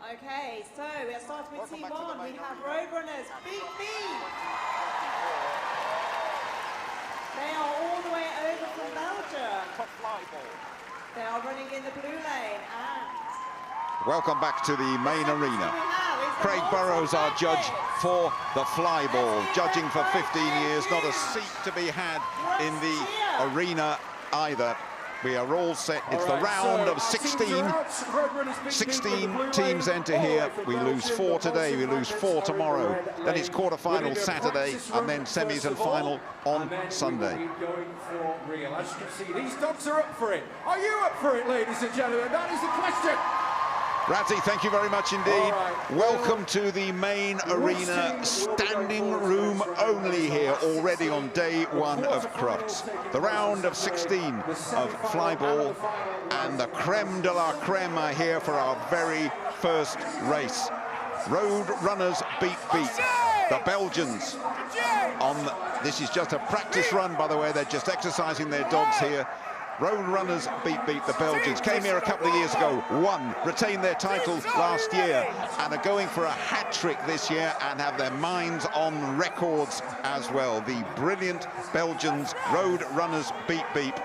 Okay, so we're starting with team one. We have Roadrunners, Beep Beep. They are all the way over from Belgium. They are running in the blue lane and... Welcome back to the main arena. Craig Burrows, our judge for the Flyball, judging for 15 years, not a seat to be had in the arena either. We are all set. It's the round of 16. 16 teams enter here. We lose 4 today, we lose 4 tomorrow. Then it's quarter-final Saturday, and then semis and final on Sunday. As you can see, these dogs are up for it. Are you up for it, ladies and gentlemen? That is the question. Razzie, thank you very much indeed. Welcome to the main arena, standing room only here already on day 1 of Crufts. The round of 16 of Flyball, and the creme de la creme are here for our very first race. Road Runners Beep Beep, the Belgians. This is just a practice run, by the way. They're just exercising their dogs here. Road Runners Beep Beep, the Belgians, came here a couple of years ago, won, retained their title last year, and are going for a hat-trick this year and have their minds on records as well. The brilliant Belgians, Road Runners Beep Beep.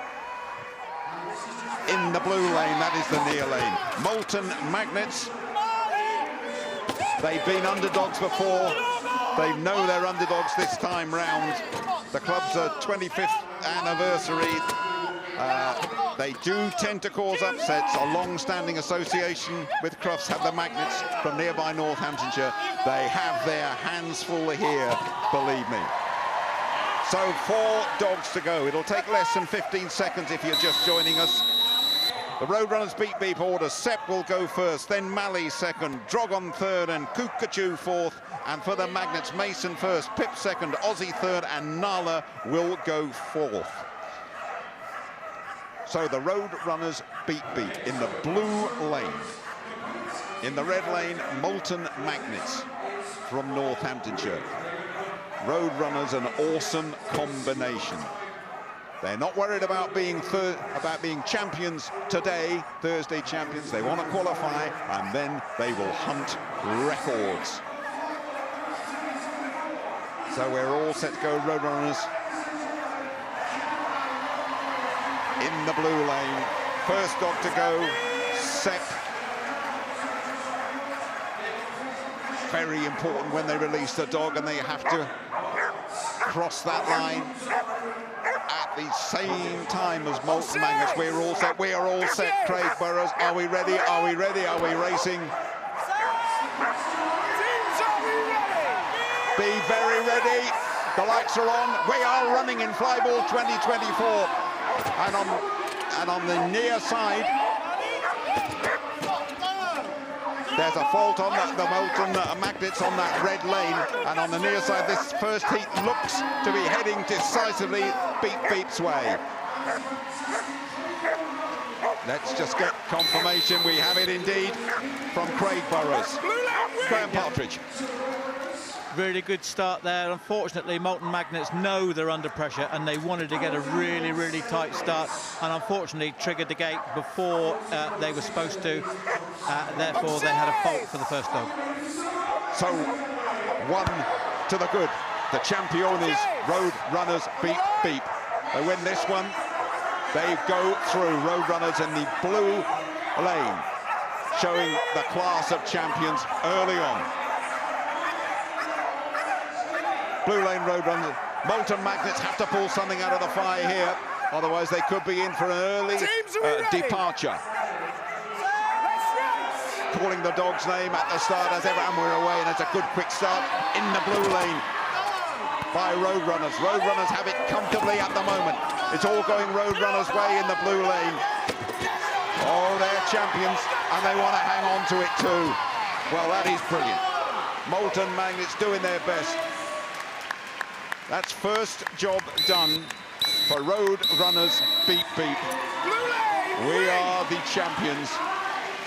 In the blue lane, that is the near lane. Molten Magnets. They've been underdogs before. They know they're underdogs this time round. The club's 25th anniversary. They do tend to cause upsets. A long-standing association with Crufts have the Magnets from nearby Northamptonshire. They have their hands full here, believe me. So 4 dogs to go. It'll take less than 15 seconds if you're just joining us. The Roadrunners Beep Beep order. Sepp will go first, then Mally second, Drogon third, and Kukachoo fourth. And for the Magnets, Mason first, Pip second, Aussie third, and Nala will go fourth. So the Road Runners Beep Beep in the blue lane. In the red lane, Molten Magnets from Northamptonshire. Road Runners, an awesome combination. They're not worried about being champions today, Thursday champions. They want to qualify, and then they will hunt records. So we're all set to go, Road Runners. In the blue lane, first dog to go, Sepp. Very important when they release the dog and they have to cross that line at the same time as Molten Magnets. We're all set, we are all set, Craig Burrows. Are we ready, are we ready, are we racing? Be very ready, the lights are on. We are running in Flyball 2024. And on the near side, there's a fault on the Molten Magnets on that red lane. And on the near side, this first heat looks to be heading decisively Beep Beep's way. Let's just get confirmation. We have it indeed from Craig Burrows. Graham Partridge. Really good start there. Unfortunately, Molten Magnets know they're under pressure and they wanted to get a really, really tight start, and unfortunately triggered the gate before they were supposed to. Therefore, they had a fault for the first dog. So, 1 to the good. The champion is Road Runners Beep Beep. They win this one. They go through. Road Runners in the blue lane, showing the class of champions early on. Blue lane Road Runners. Molten Magnets have to pull something out of the fire here, otherwise they could be in for an early departure. Calling the dog's name at the start as ever, and we're away, and it's a good quick start in the blue lane by Road Runners. Road Runners have it comfortably at the moment. It's all going Road Runners' way in the blue lane. Oh, they're champions, and they want to hang on to it too. Well, that is brilliant. Molten Magnets doing their best. That's first job done for Road Runners Beep Beep. We are the champions,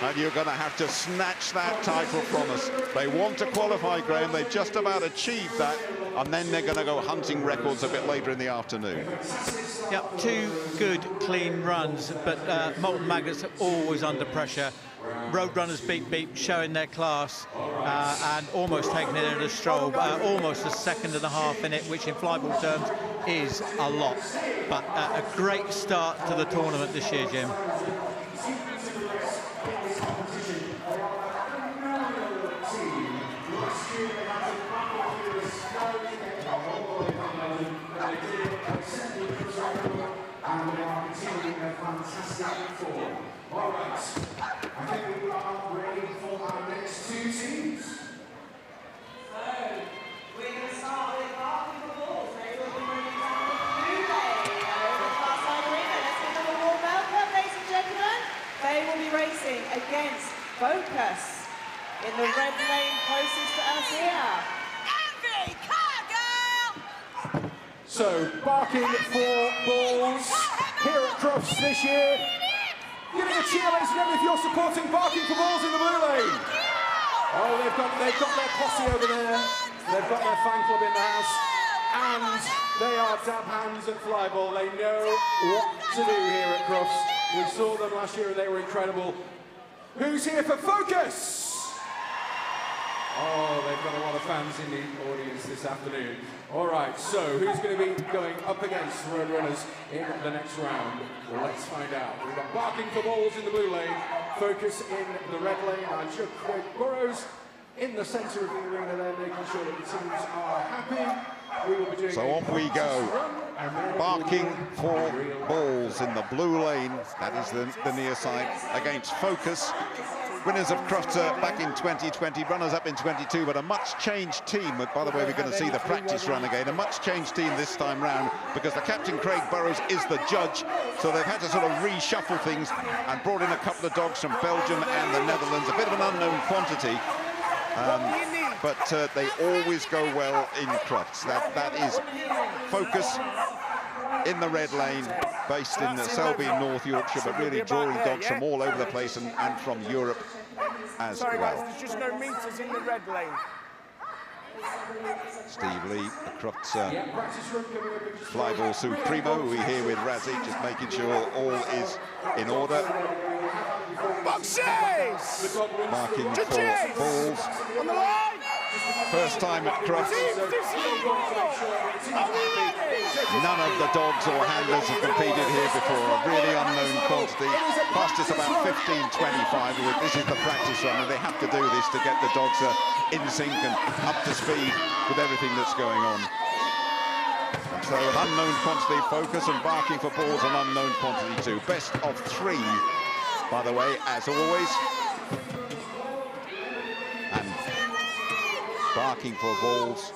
and you're going to have to snatch that title from us. They want to qualify, Graham. They've just about achieved that, and then they're going to go hunting records a bit later in the afternoon. Yep, 2 good, clean runs, but Molten Magnets are always under pressure. Roadrunners Beep Beep showing their class and almost taking it at a stroll, almost a second and a half in it, which in flyball terms is a lot. But a great start to the tournament this year, Jim. And we are continuing a fantastic form. All right, I think we are ready for our next two teams. So, we're going to start with Barking the Balls. They will be running down the blue lane over the far side arena. Let's give them a warm welcome, ladies and gentlemen. They will be racing against Focus in the red lane closest to us here. So, Barking for Balls here at Crufts this year. Giving a cheer, ladies and gentlemen, if you're supporting Barking for Balls in the blue lane. Oh, they've got their posse over there. They've got their fan club in the house. And they are dab hands at flyball. They know what to do here at Crufts. We saw them last year and they were incredible. Who's here for Focus? Oh, they've got a lot of fans in the audience this afternoon. All right, so who's going to be going up against Roadrunners in the next round? Well, let's find out. We've got Barking for Balls in the blue lane, Focus in the red lane, and Chuck Craig Burrows in the centre of the arena there, making sure that the teams are happy. We will be doing so on we go. Barking for Balls in the blue lane. That is the near side against Focus. Winners of Crufts back in 2020, runners-up in 22, but a much-changed team. By the way, we're going to see the practice run again. A much-changed team this time round because the captain, Craig Burrows, is the judge. So they've had to sort of reshuffle things and brought in a couple of dogs from Belgium and the Netherlands. A bit of an unknown quantity. But they always go well in Crufts. That is Focus in the red lane, based in Selby, North Yorkshire, but really drawing dogs from all over the place and from Europe as well. Guys, there's just no meters in the red lane. Steve Lee, the Crufts Flyball Supremo, we here with Razzie, just making sure all is in order. Boxes! Marking for Balls. On the line! First time at Crufts. None of the dogs or handlers have competed here before. A really unknown quantity. Fastest about 15:25. This is the practice run, and they have to do this to get the dogs in sync and up to speed with everything that's going on. So an unknown quantity, Focus, and Barking for Balls an unknown quantity too. Best of 3, by the way, as always. And Barking for Balls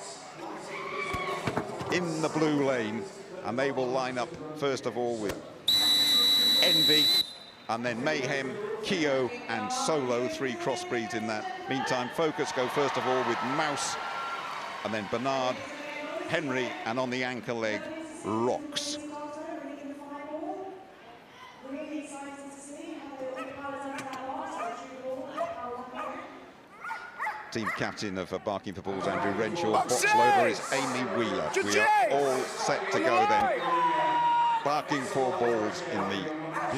in the blue lane, and they will line up first of all with Envy, and then Mayhem, Keo and Solo, 3 crossbreeds in that. Meantime, Focus go first of all with Mouse, and then Bernard, Henry, and on the anchor leg, Rocks. Team captain of Barking for Balls, Andrew Renshaw. Box loader is Amy Wheeler. We are all set to go then. Barking for Balls in the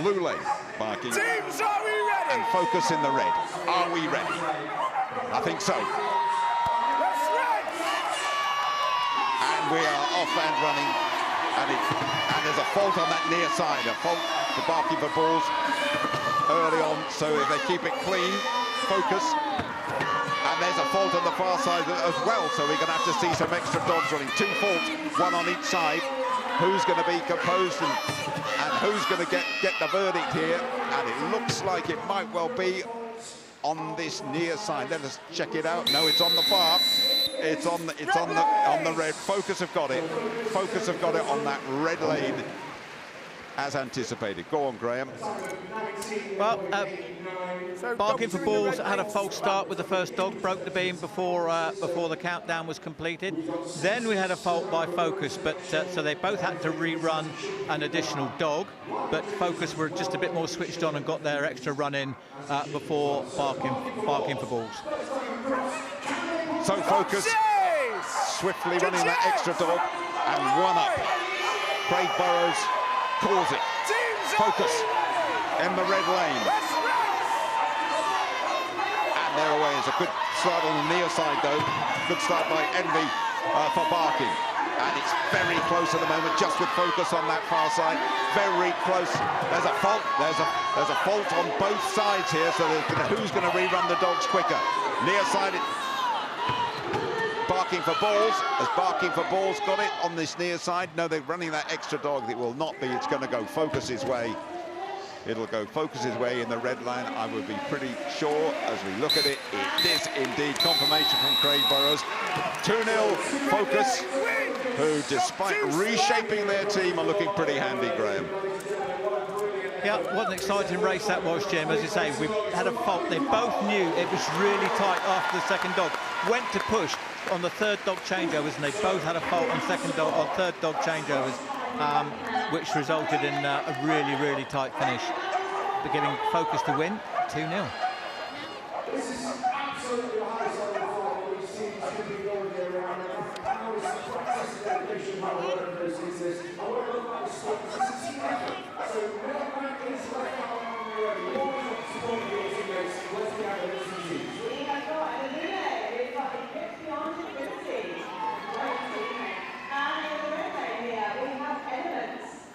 blue lane. Barking. Teams, are we ready? And Focus in the red. Are we ready? I think so. Let's race! And we are off and running. And there's a fault on that near side. A fault for Barking for Balls early on. So if they keep it clean, Focus. And there's a fault on the far side as well, so we're going to have to see some extra dogs running. 2 faults, 1 on each side. Who's going to be composed and who's going to get the verdict here? And it looks like it might well be on this near side. Let us check it out. No, it's on the far. It's on the red. Focus have got it. Focus have got it on that red lane, as anticipated. Go on, Graham. Well, Barking for Balls had a false start with the first dog, broke the beam before the countdown was completed. Then we had a fault by Focus, but so they both had to rerun an additional dog, but Focus were just a bit more switched on and got their extra run in before Barking for Balls. So Focus swiftly running that extra dog and 1 up. Craig Burrows calls it. Focus in the red lane. There's a good start on the near side, though. Good start by Envy for Barking. And it's very close at the moment, just with focus on that far side. Very close. There's a fault. There's a fault on both sides here, so who's going to rerun the dogs quicker? Near side, Barking for Balls. Has Barking for Balls got it on this near side? No, they're running that extra dog. It will not be. It's going to go Focus's way. It'll go Focus's way in the red line. I would be pretty sure as we look at it. It is indeed confirmation from Craig Burrows. 2-0 Focus, who, despite reshaping their team, are looking pretty handy, Graham. Yeah, what an exciting race that was, Jim. As you say, we had a fault. They both knew it was really tight after the second dog. Went to push on the third dog changeovers, and they both had a fault on third dog changeovers, which resulted in a really, really tight finish. But giving Focus to win, 2-0. This is absolutely the highest level of football we've seen to be going around. How is the practice and dedication how whatever this is? I want to look at the stuff. This is effort. So what that is left out on the road. You always have to support your teammates. Let's be out of this team. We have got an Illuminated. We've got Eclipse Beyond Infinity. Great team. And in the red lane here, we have Elements.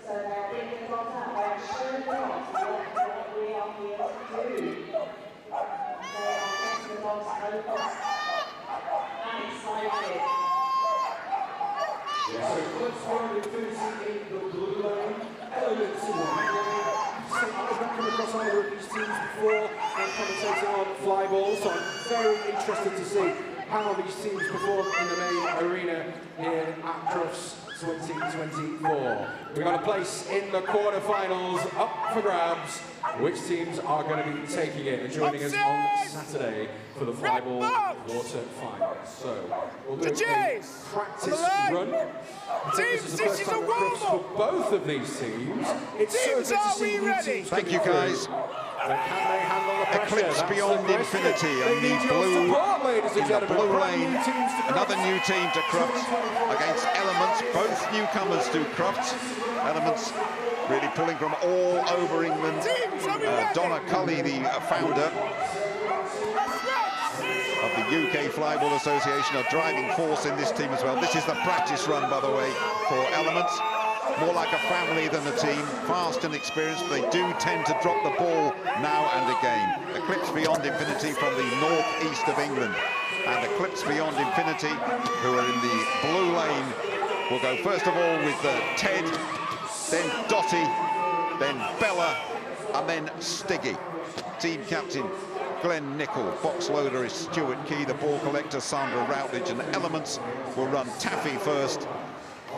So they're being got out. They're showing dogs what we are here to do. They are getting the dogs focused and excited. Yeah, so Eclipse Beyond Infinity in the blue lane. Elements in the red lane. I've not come across either of these teams before when commentating on Flyball, so I'm very interested to see how these teams perform in the main arena here at Crufts 2024. We've got a place in the quarterfinals up for grabs. Which teams are going to be taking it and joining us on Saturday for the Flyball Water Finals? So we'll do a practice run. I think this is the first time at Crufts for both of these teams. It's so good to see new teams. Thank you, guys. Can they handle the pressure? Eclipse That's Beyond the question. Infinity They and need the your blue, support, ladies and in the gentlemen. blue Brand lane. new teams to Crufts. Another new team to Crufts against Elements. Both newcomers to Crufts. Elements really pulling from all over England. Donna Cully, the founder of the UK Flyball Association, a driving force in this team as well. This is the practice run, by the way, for Elements. More like a family than a team, fast and experienced, but they do tend to drop the ball now and again. Eclipse Beyond Infinity from the northeast of England. And Eclipse Beyond Infinity, who are in the blue lane, will go first of all with Ted, then Dottie, then Bella, and then Stiggy. Team captain Glenn Nichol, box loader is Stuart Key, the ball collector Sandra Routledge, and Elements will run Taffy first,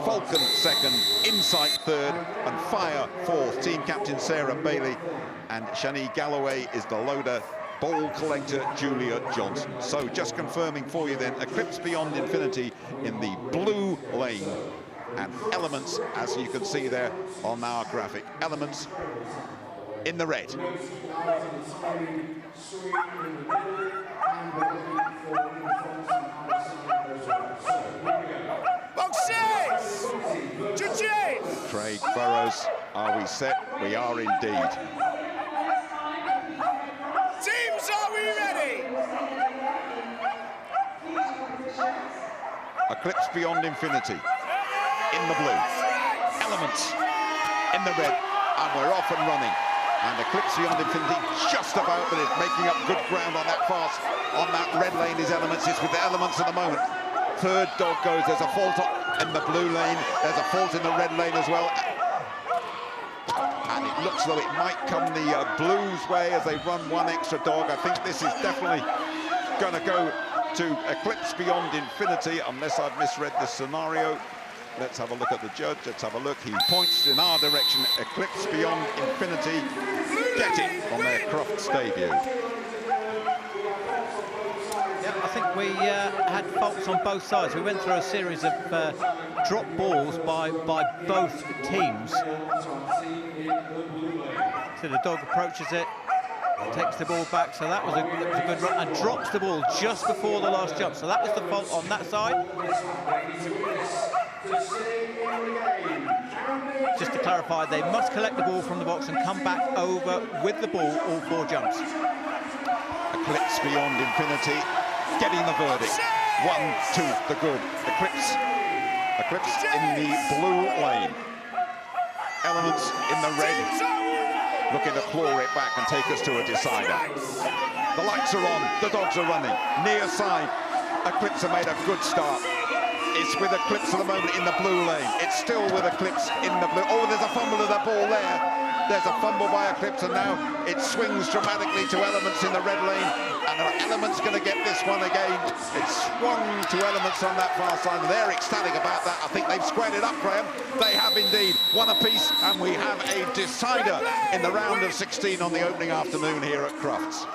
Falcon second, Insight third, and Fire fourth. Team captain Sarah Bailey, and Shani Galloway is the loader, ball collector Julia Johnson. So just confirming for you then, Eclipse Beyond Infinity in the blue lane, and Elements, as you can see there on our graphic, Elements in the red. Craig Burrows, are we set? We are indeed. Teams, are we ready? Eclipse Beyond Infinity in the blue, Elements in the red, and we're off and running. And Eclipse Beyond Infinity just about, but it's making up good ground on that fast. On that red lane is Elements. It's with the Elements at the moment. Third dog goes. There's a fault in the blue lane. There's a fault in the red lane as well. And it looks though it might come the Blues' way as they run one extra dog. I think this is definitely going to go to Eclipse Beyond Infinity, unless I've misread the scenario. Let's have a look at the judge. Let's have a look. He points in our direction. Eclipse Beyond Infinity get it on their Crufts debut. Yeah, I think we had faults on both sides. We went through a series of drop balls by both teams. So the dog approaches it, takes the ball back, so that was a good run, and drops the ball just before the last jump. So that was the fault on that side. Just to clarify, they must collect the ball from the box and come back over with the ball all four jumps. Eclipse Beyond Infinity getting the verdict. 1-2, the good. Eclipse in the blue lane. Elements in the red, looking to claw it back and take us to a decider. The lights are on, the dogs are running. Near side, Eclipse have made a good start. It's with Eclipse at the moment in the blue lane. It's still with Eclipse in the blue. Oh, there's a fumble of the ball there. There's a fumble by Eclipse, and now it swings dramatically to Elements in the red lane. And Elements going to get this one again. It swung to Elements on that far side, and they're ecstatic about that. I think they've squared it up, Graham. They have indeed. One apiece, and we have a decider in the round of 16 on the opening afternoon here at Crufts.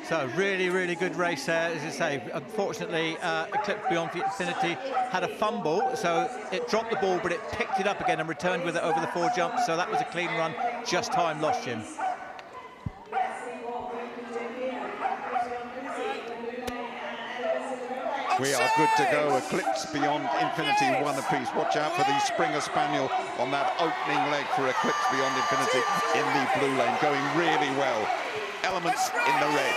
So really, really good race there, as I say. Unfortunately, Eclipse Beyond Infinity had a fumble, so it dropped the ball, but it picked it up again and returned with it over the 4 jumps. So that was a clean run, just time lost, Jim. We are good to go. Eclipse Beyond Infinity, 1 apiece. Watch out for the Springer Spaniel on that opening leg for Eclipse Beyond Infinity in the blue lane, going really well. Elements in the red.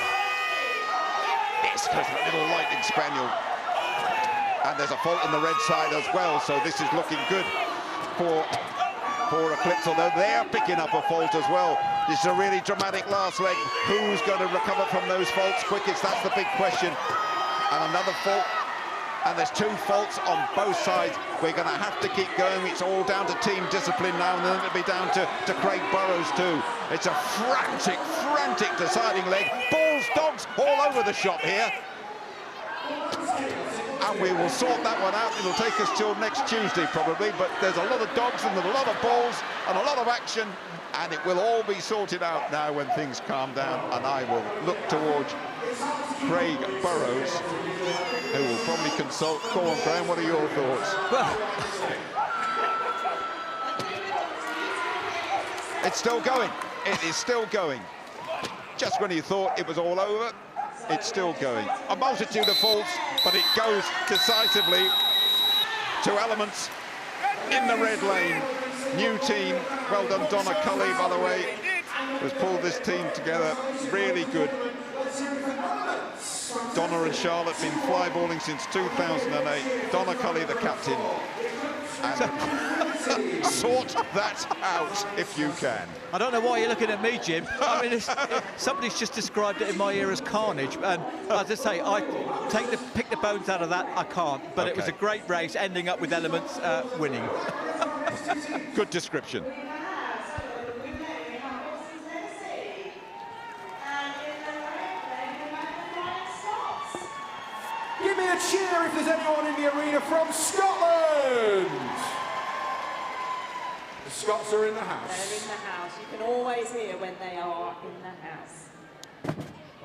This goes a little lightning spaniel. And there's a fault in the red side as well, so this is looking good for Eclipse, although they're picking up a fault as well. This is a really dramatic last leg. Who's going to recover from those faults quickest? That's the big question. And another fault, and there's 2 faults on both sides. We're going to have to keep going. It's all down to team discipline now, and then it'll be down to Craig Burrows too. It's a frantic deciding leg. Balls, dogs all over the shop here. And we will sort that one out. It'll take us till next Tuesday probably, but there's a lot of dogs and there's a lot of balls and a lot of action, and it will all be sorted out now when things calm down, and I will look towards Craig Burrows, who will probably consult. Go on, Graham, what are your thoughts? Well, it's still going. It is still going. Just when you thought it was all over, it's still going. A multitude of faults, but it goes decisively to Elements in the red lane. New team. Well done, Donna Cully, by the way, has pulled this team together. Really good. Donna and Charlotte been flyballing since 2008. Donna Cully, the captain. And sort that out if you can. I don't know why you're looking at me, Jim. I mean, somebody's just described it in my ear as carnage. And as I say, I pick the bones out of that. I can't. But okay. It was a great race, ending up with Elements winning. Good description. Give me a cheer if there's anyone in the arena from Scotland. The Scots are in the house. They're in the house. You can always hear when they are in the house.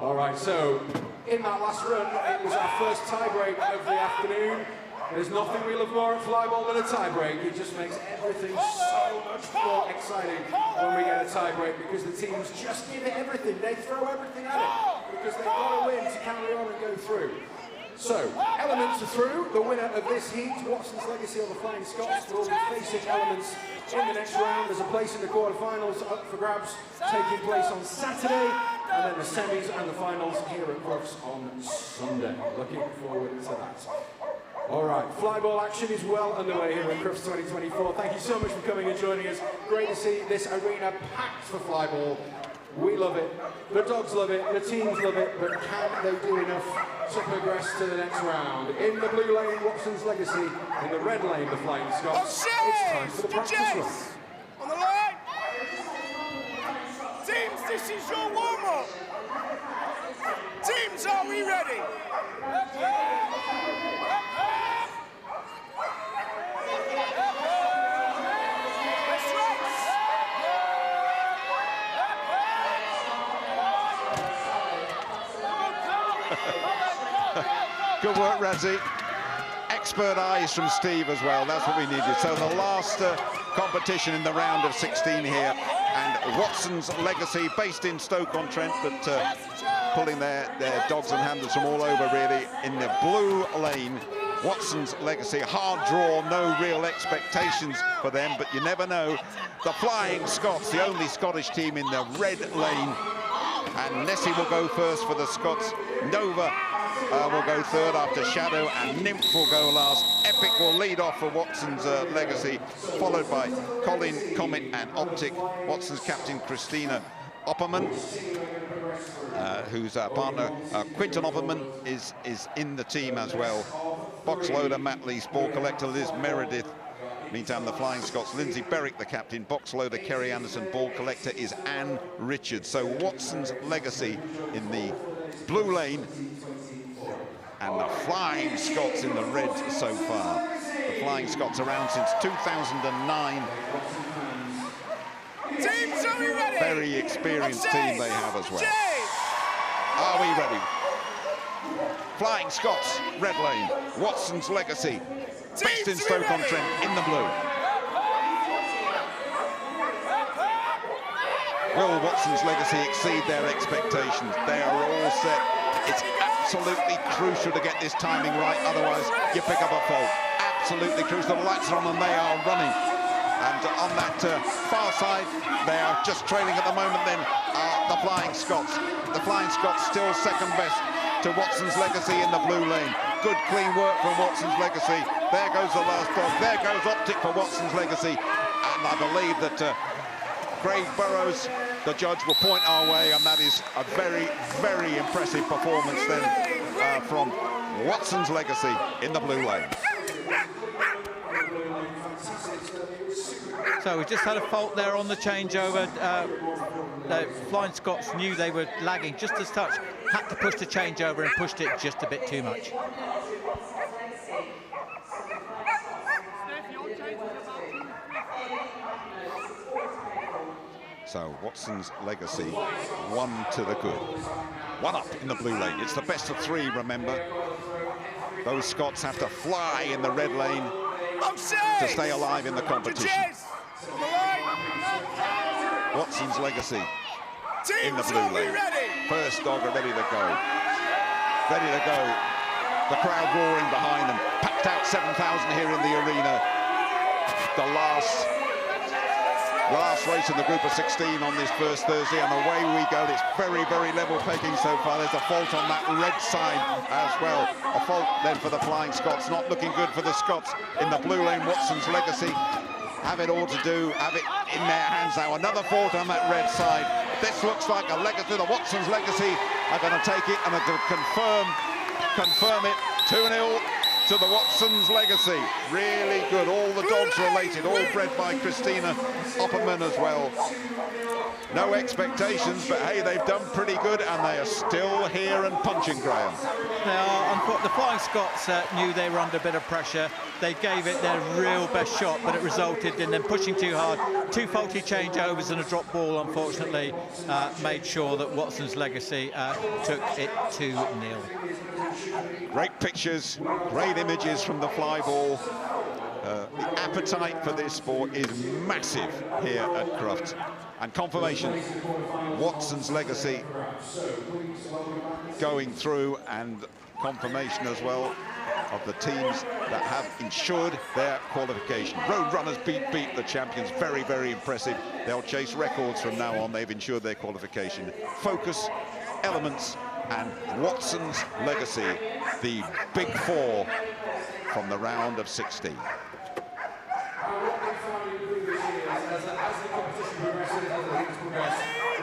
All right, so in that last run, it was our first tie-break of the afternoon. There's nothing we love more at Flyball than a tie-break. It just makes everything so much more exciting when we get a tie-break, because the teams just give it everything. They throw everything at it because they've got to win to carry on and go through. So, Elements are through. The winner of this heat, Watson's Legacy or the Flying Scots, will be facing Elements in the next round. There's a place in the quarterfinals up for grabs, taking place on Saturday, and then the semis and the finals here at Crufts on Sunday. Looking forward to that. All right, flyball action is well underway here at Crufts 2024. Thank you so much for coming and joining us. Great to see this arena packed for flyball. We love it, the dogs love it, the teams love it, but can they do enough to progress to the next round? In the blue lane, Watson's Legacy. In the red lane, the Flying Scots. It's time for the practice run. On the line. Teams, this is your warm-up. Teams, are we ready? Good work, Razzie. Expert eyes from Steve as well. That's what we needed. So the last competition in the round of 16 here, and Watson's Legacy, based in Stoke-on-Trent, but pulling their dogs and handlers from all over, really, in the blue lane. Watson's Legacy, hard draw, no real expectations for them, but you never know. The Flying Scots, the only Scottish team in the red lane, and Nessie will go first for the Scots. Nova will go third after Shadow, and Nymph will go last. Epic will lead off for Watson's Legacy, followed by Colin, Comet and Optic. Watson's captain Christina Opperman, whose partner Quinton Opperman is in the team as well. Box loader Matt Lees, ball collector Liz Meredith. Meantime, the Flying Scots, Lindsay Berwick, the captain. Box loader Kerry Anderson, ball collector is Anne Richards. So Watson's Legacy in the blue lane, and the Flying Scots in the red so far. The Flying Scots around since 2009. Teams, are we ready? Very experienced team they have as well. Are we ready? Flying Scots, red lane. Watson's Legacy, based in Stoke-on-Trent, in the blue. Will Watson's Legacy exceed their expectations? They are all set. It's absolutely crucial to get this timing right, otherwise you pick up a fault. Absolutely crucial. The lights are on and they are running. And on that far side, they are just trailing at the moment then, the Flying Scots. The Flying Scots still second best to Watson's Legacy in the blue lane. Good clean work from Watson's Legacy. There goes the last dog. There goes Optic for Watson's Legacy. And I believe that Craig Burrows, the judge, will point our way, and that is a very, very impressive performance then from Watson's Legacy in the blue lane. So we just had a fault there on the changeover. The Flying Scots knew they were lagging just as touch, had to push the changeover and pushed it just a bit too much. So Watson's Legacy, 1 to the good. 1 up in the blue lane. It's the best of 3, remember. Those Scots have to fly in the red lane to stay alive in the competition. Watson's Legacy in the blue lane. First dog are ready to go. Ready to go. The crowd roaring behind them. Packed out 7,000 here in the arena. The last race in the group of 16 on this first Thursday, and away we go. It's very, very level pegging so far. There's a fault on that red side as well. A fault then for the Flying Scots. Not looking good for the Scots in the blue lane. Watson's Legacy have it all to do, have it in their hands now. Another fault on that red side. This looks like a legacy. The Watson's Legacy are going to take it and are going to confirm it. 2-0 to the Watson's Legacy. Really good. All the dogs related, all bred by Christina Opperman as well. No expectations, but hey, they've done pretty good, and they are still here and punching, Graham. They are. The Flying Scots knew they were under a bit of pressure. They gave it their real best shot, but it resulted in them pushing too hard. 2 faulty changeovers and a drop ball, unfortunately, made sure that Watson's Legacy took it 2-0. Great pictures, great images from the fly ball. The appetite for this sport is massive here at Crufts. And confirmation, Watson's Legacy going through, and confirmation as well of the teams that have ensured their qualification. Roadrunners beat the champions. Very, very impressive. They'll chase records from now on. They've ensured their qualification. Focus, Elements, and Watson's Legacy, the big 4 from the round of 16.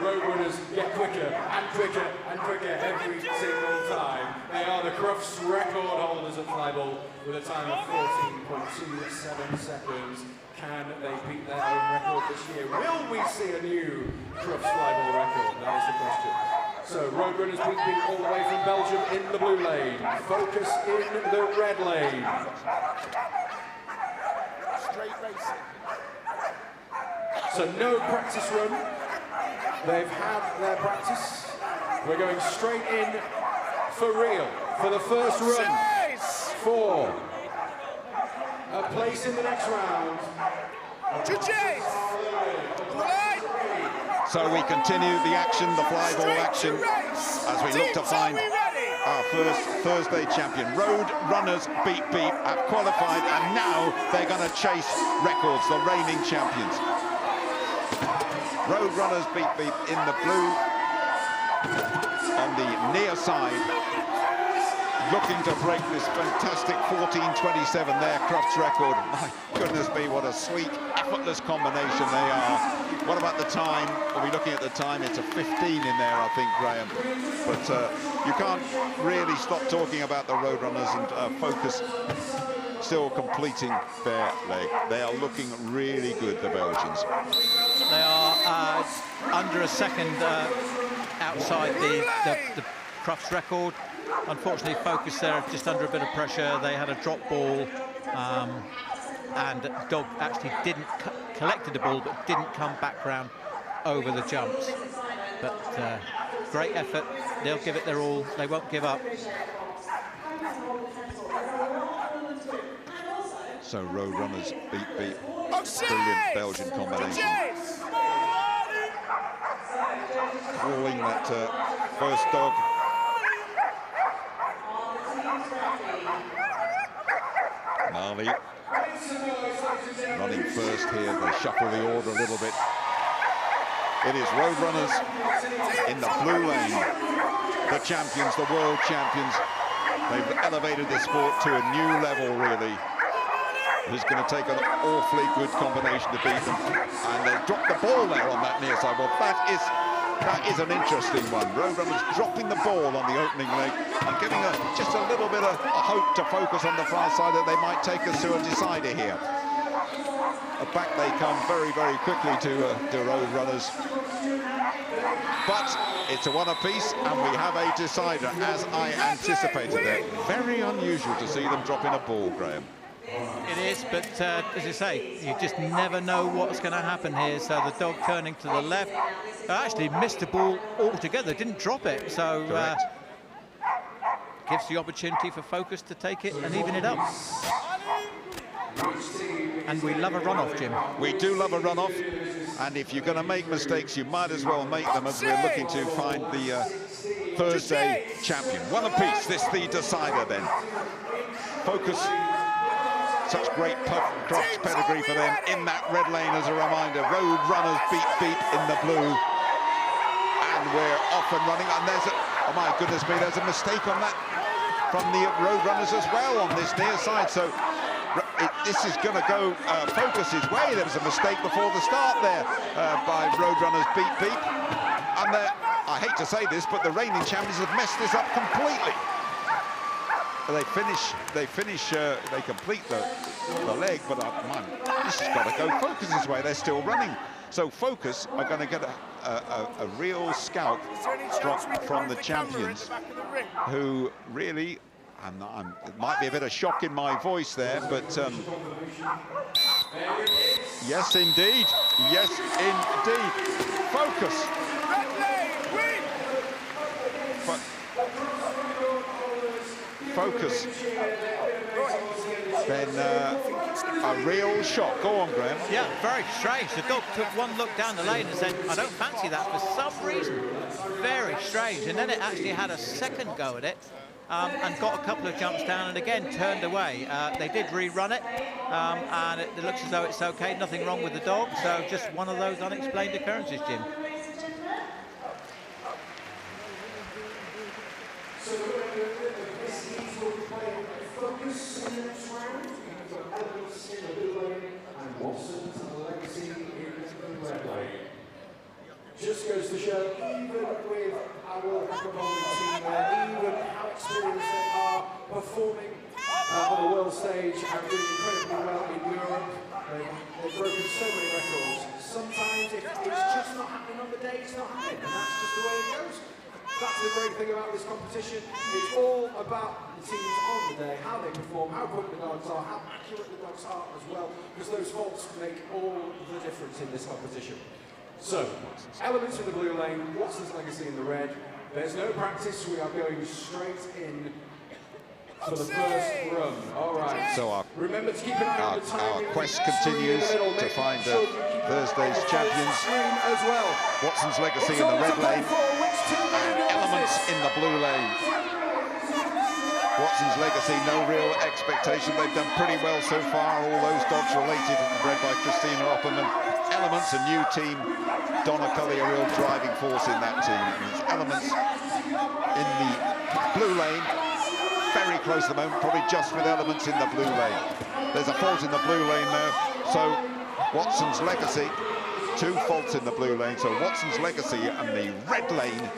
Roadrunners get quicker and quicker and quicker every single time. They are the Crufts record holders at Flyball with a time of 14.27 seconds. Can they beat their own record this year? Will we see a new Crufts Flyball record? That is the question. So Roadrunners beating all the way from Belgium in the blue lane. Focus in the red lane. Straight racing. So no practice run. They've had their practice. We're going straight in for real for the first run. For a place in the next round. So we continue the action, the fly ball action, as we look to find our first Thursday champion. Road Runners Beep Beep have qualified, and now they're going to chase records, the reigning champions. Road Runners Beep Beep in the blue on the near side, looking to break this fantastic 14:27 there, Crufts record. My goodness me, what a sleek, effortless combination they are. What about the time? Are we looking at the time? It's a 15 in there, I think, Graham. But you can't really stop talking about the Road Runners and focus still completing their leg. They are looking really good, the Belgians. They are under a second outside the Crufts record. Unfortunately, Focus there just under a bit of pressure. They had a drop ball, and Dog actually didn't collected the ball, but didn't come back round over the jumps. But great effort. They'll give it their all. They won't give up. So Road Runners Beep Beep. Brilliant Belgian combination. Calling that first dog. Marley running first here. They shuffle the order a little bit. It is Road Runners in the blue lane. The champions, the world champions. They've elevated the sport to a new level, really. It's going to take an awfully good combination to beat them. And they dropped the ball there on that near side. Well, that is an interesting one. Road Runners dropping the ball on the opening leg and giving just a little bit of a hope to Focus on the far side that they might take us to a decider here. Back they come very, very quickly to Road Runners. But it's a one apiece, and we have a decider, as I anticipated there. Very unusual to see them dropping a ball, Graham. It is, but as you say, you just never know what's going to happen here. So the dog turning to the left actually missed the ball altogether, didn't drop it. So gives the opportunity for Focus to take it and even it up. And we love a runoff, Jim. We do love a runoff, and if you're going to make mistakes, you might as well make them, as we're looking to find the Thursday champion. One apiece, this the decider then. Focus. Such great Crufts pedigree for them in that red lane as a reminder. Road Runners Beep Beep in the blue. And we're off and running. And there's a, oh my goodness me, there's a mistake on that from the Road Runners as well on this near side. So this is going to go Focus's way. There was a mistake before the start there by Road Runners Beep Beep. And I hate to say this, but the reigning champions have messed this up completely. They complete the leg, but this has got to go Focus's way. They're still running. So Focus are going to get a real scalp from the champions, who really, it might be a bit of shock in my voice there, but yes, indeed. Yes, indeed. Focus. Focus. Then a real shock. Go on, Graham. Yeah, very strange. The dog took one look down the lane and said, I don't fancy that for some reason. Very strange. And then it actually had a second go at it and got a couple of jumps down and again turned away. They did rerun it and it looks as though it's okay. Nothing wrong with the dog. So just one of those unexplained occurrences, Jim. Just goes to show, even with our bowling team there, even how experienced they are performing on the world stage and doing incredibly well in Europe. They've broken so many records. Sometimes if it's just not happening on the day, it's not happening, and that's just the way it goes. That's the great thing about this competition. It's all about the teams on the day, how they perform, how quick the dogs are, how accurate the dogs are as well, because those faults make all the difference in this competition. So, elements in the blue lane, Watson's Legacy in the red. There's no practice, we are going straight in for the first run. All right. So remember to keep an eye on the timing. Our quest continues to find Thursday's champions. As well. Watson's Legacy in the red lane, and Elements in the blue lane. Watson's Legacy, no real expectation. They've done pretty well so far. All those dogs related and bred by Christina Opperman. Elements, a new team. Donna Cully, a real driving force in that team. And there's Elements in the blue lane. Very close at the moment, probably just with Elements in the blue lane. There's a fault in the blue lane there. So Watson's Legacy, 2 faults in the blue lane. So Watson's Legacy and the red lane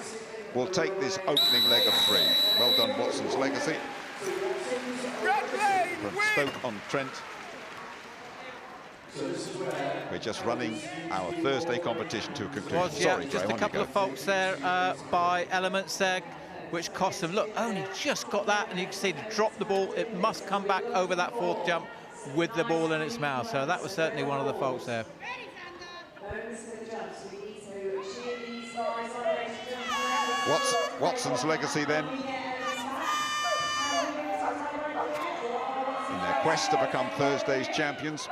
will take this opening leg of 3. Well done, Watson's Legacy. From Stoke-on-Trent. We're just running our Thursday competition to a conclusion. Sorry, just Graham, a couple of faults there by Elements there, which cost them. Look, only just got that, and you can see to drop the ball. It must come back over that 4th jump with the ball in its mouth. So that was certainly one of the faults there. Watson's Legacy then, in their quest to become Thursday's champions.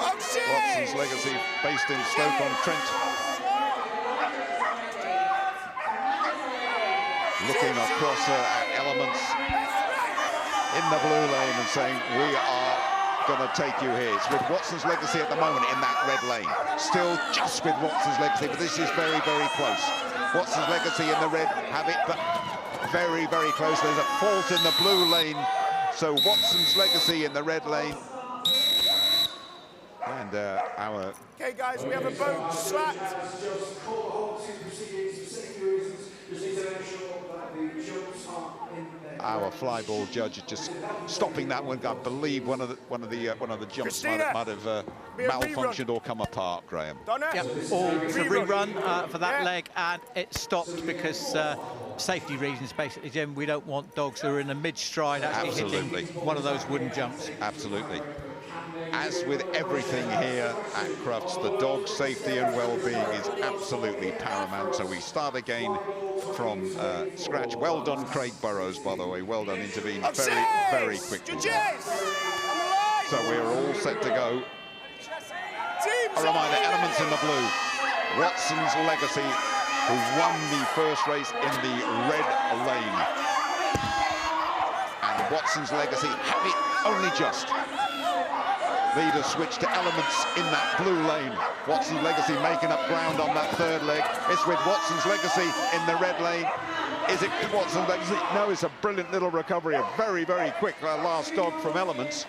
Watson's Legacy, based in Stoke-on-Trent, looking across at Elements in the blue lane and saying, we are going to take you here. It's with Watson's Legacy at the moment in that red lane. Still just with Watson's Legacy, but this is very, very close. Watson's Legacy in the red have it, but very, very close. There's a fault in the blue lane. So Watson's Legacy in the red lane. And our... Okay, guys, we have a boat slapped. Our fly ball judge is just stopping that one. I believe one of the jumps might have malfunctioned or come apart, Graham. Yep, or it's a rerun for that leg, and it stopped because safety reasons, basically, Jim. We don't want dogs who are in the mid-stride actually hitting one of those wooden jumps. Absolutely. As with everything here at Crufts, the dog safety and well-being is absolutely paramount. So we start again from scratch. Well done, Craig Burrows, by the way. Well done, intervened very, very quickly. So we're all set to go. A reminder, Elements in the blue. Watson's Legacy, who won the first race in the red lane. And Watson's Legacy have it only just. Leaders switch to Elements in that blue lane. Watson's Legacy making up ground on that 3rd leg. It's with Watson's Legacy in the red lane. Is it Watson's Legacy? No, it's a brilliant little recovery. A very, very quick last dog from Elements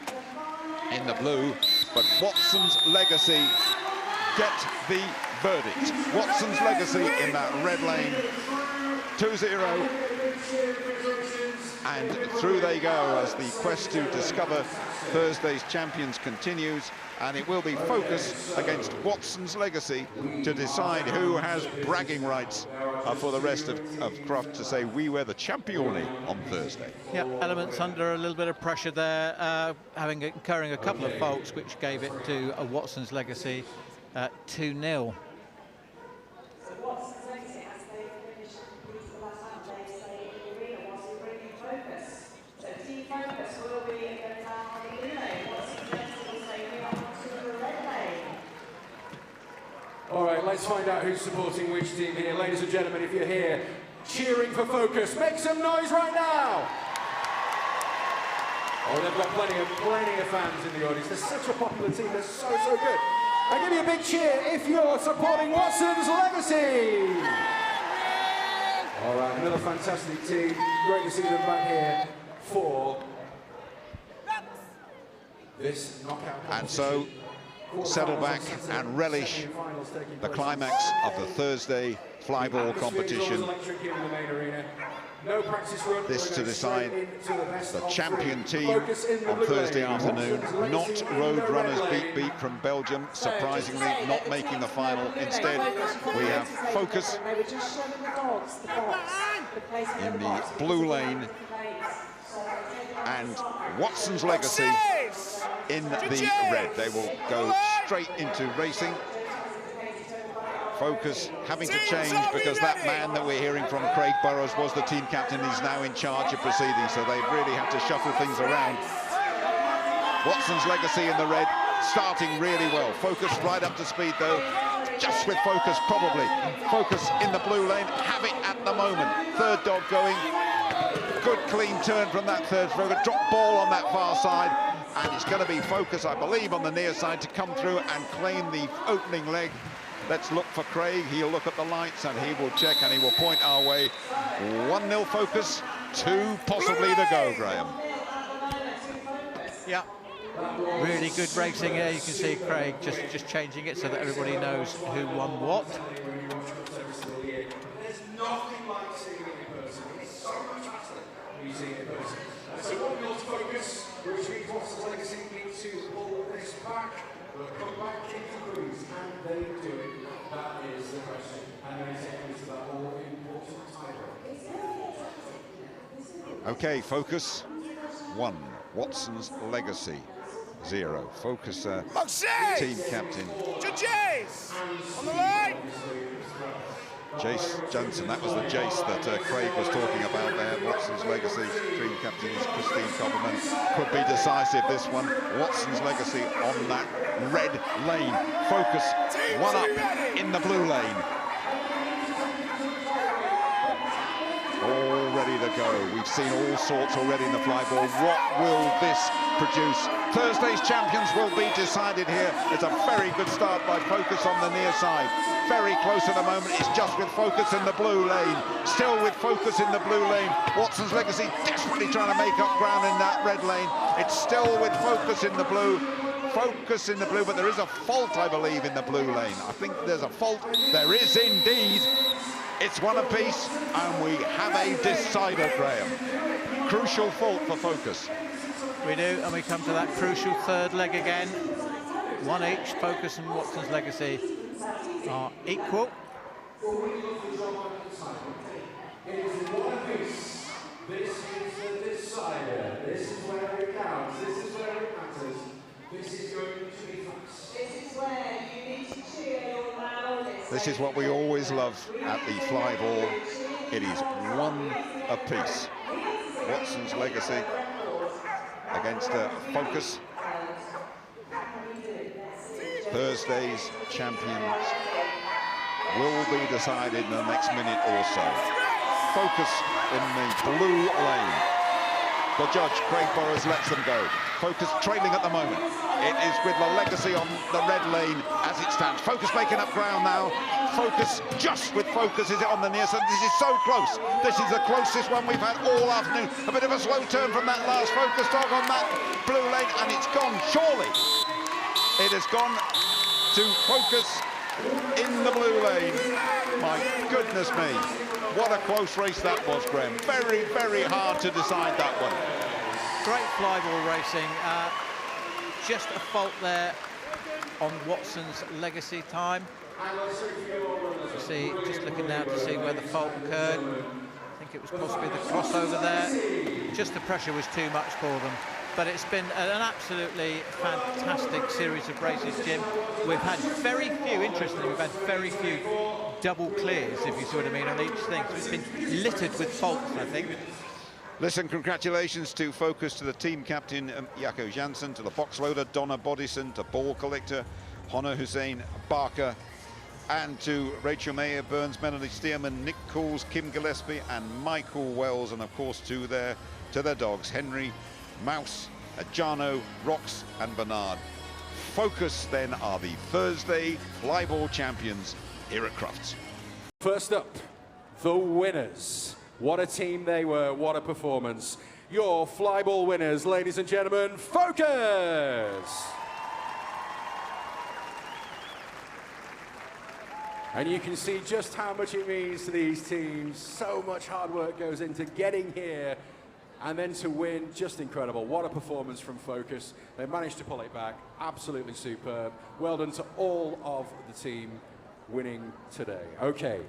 in the blue. But Watson's Legacy get the verdict. Watson's Legacy in that red lane. 2-0. And through they go as the quest to discover Thursday's champions continues, and it will be Focus against Watson's Legacy to decide who has bragging rights for the rest of Crufts to say we were the champione on Thursday. Yeah, Elements under a little bit of pressure there, incurring a couple of faults, which gave it to a Watson's Legacy 2-0. All right, let's find out who's supporting which team here. Ladies and gentlemen, if you're here cheering for Focus, make some noise right now. Oh, they've got plenty of fans in the audience. They're such a popular team. They're so good. And give me a big cheer if you're supporting Watson's Legacy. All right, another fantastic team. Great to see them back here for this knockout. And so, settle back and relish the climax of the Thursday flyball competition. This to decide the champion team on Thursday afternoon. Not Roadrunners Beat from Belgium, surprisingly not making the final. Instead, we have Focus in the blue lane and Watson's Legacy in the red. They will go straight into racing. Focus having to change because that man that we're hearing from, Craig Burrows, was the team captain. He's now in charge of proceedings, so they really have to shuffle things around. Watson's Legacy in the red, starting really well. Focus right up to speed though, just with Focus probably. Focus in the blue lane, have it at the moment. 3rd dog going. Good clean turn from that third stroke. A drop ball on that far side. And it's going to be Focus, I believe, on the near side to come through and claim the opening leg. Let's look for Craig. He'll look at the lights and he will check and he will point our way. 1-0 Focus, 2 possibly to go, Graham. Yeah, really good racing here. You can see Craig just changing it so that everybody knows who won what. There's nothing like seeing it in person. It's so much better when you see it in person. So 1-0 Focus, which means Watson's Legacy need to pull this back. They'll come back into Bruce, and they do it. That is the question. And then it's into that all-important title. Okay, Focus 1, Watson's Legacy 0. Focus team captain. Jace! On the line! Jace Johnson, that was the Jace that Craig was talking about there. Watson's Legacy team captain is Christine Cobbleman. Could be decisive, this one. Watson's Legacy on that red lane. Focus, 1 up in the blue lane. All ready to go. We've seen all sorts already in the flyball. What will this produce? Thursday's champions will be decided here. It's a very good start by Focus on the near side. Very close at the moment. It's just with Focus in the blue lane. Still with Focus in the blue lane. Watson's Legacy desperately trying to make up ground in that red lane. It's still with Focus in the blue. Focus in the blue, but there is a fault, I believe, in the blue lane. I think there's a fault. There is indeed. It's 1 apiece, and we have a decider, Graham. Crucial fault for Focus. We do, and we come to that crucial third leg again. 1 each. Focus and Watson's Legacy are equal. It is 1 apiece. This is the decider. This is where it counts. This is where it matters. This is going to be fast. This is where you need to cheer your loudest. This is what we always love at the flyball. It is 1 apiece. Watson's Legacy against Focus. Thursday's champions will be decided in the next minute or so. Focus in the blue lane. The judge, Craig Burrows, lets them go. Focus trailing at the moment. It is with the Legacy on the red lane as it stands. Focus making up ground now. Focus, just with Focus, is it on the near side? This is so close. This is the closest one we've had all afternoon. A bit of a slow turn from that last Focus dog on that blue lane, and it's gone, surely. It has gone to Focus in the blue lane. My goodness me. What a close race that was, Graham. Very, very hard to decide that one. Great flyball racing. Just a fault there on Watson's Legacy time. You see, just looking now to see where the fault occurred. I think it was possibly the crossover there. Just the pressure was too much for them. But it's been an absolutely fantastic series of races, Jim. We've had very few, interestingly, we've had very few double clears, if you see what I mean, on each thing. So it's been littered with faults, I think. Listen, congratulations to Focus, to the team captain, Jaco Jansen, to the box loader, Donna Bodison, to ball collector, Honna Hussein Barker, and to Rachel Mayer, Burns, Melanie Stearman, Nick Cools, Kim Gillespie, and Michael Wells, and of course to their dogs, Henry, Mouse, Jano, Rox, and Bernard. Focus then are the Thursday flyball champions here at Crufts. First up, the winners. What a team they were, what a performance. Your flyball winners, ladies and gentlemen, Focus! And you can see just how much it means to these teams. So much hard work goes into getting here, and then to win, just incredible. What a performance from Focus. They managed to pull it back, absolutely superb. Well done to all of the team winning today. Okay.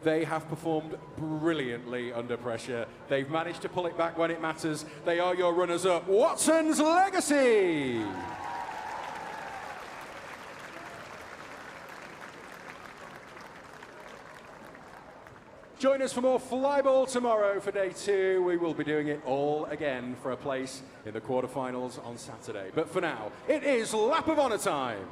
They have performed brilliantly under pressure. They've managed to pull it back when it matters. They are your runners-up, Watson's Legacy! Join us for more flyball tomorrow for day 2. We will be doing it all again for a place in the quarterfinals on Saturday. But for now, it is Lap of Honor time.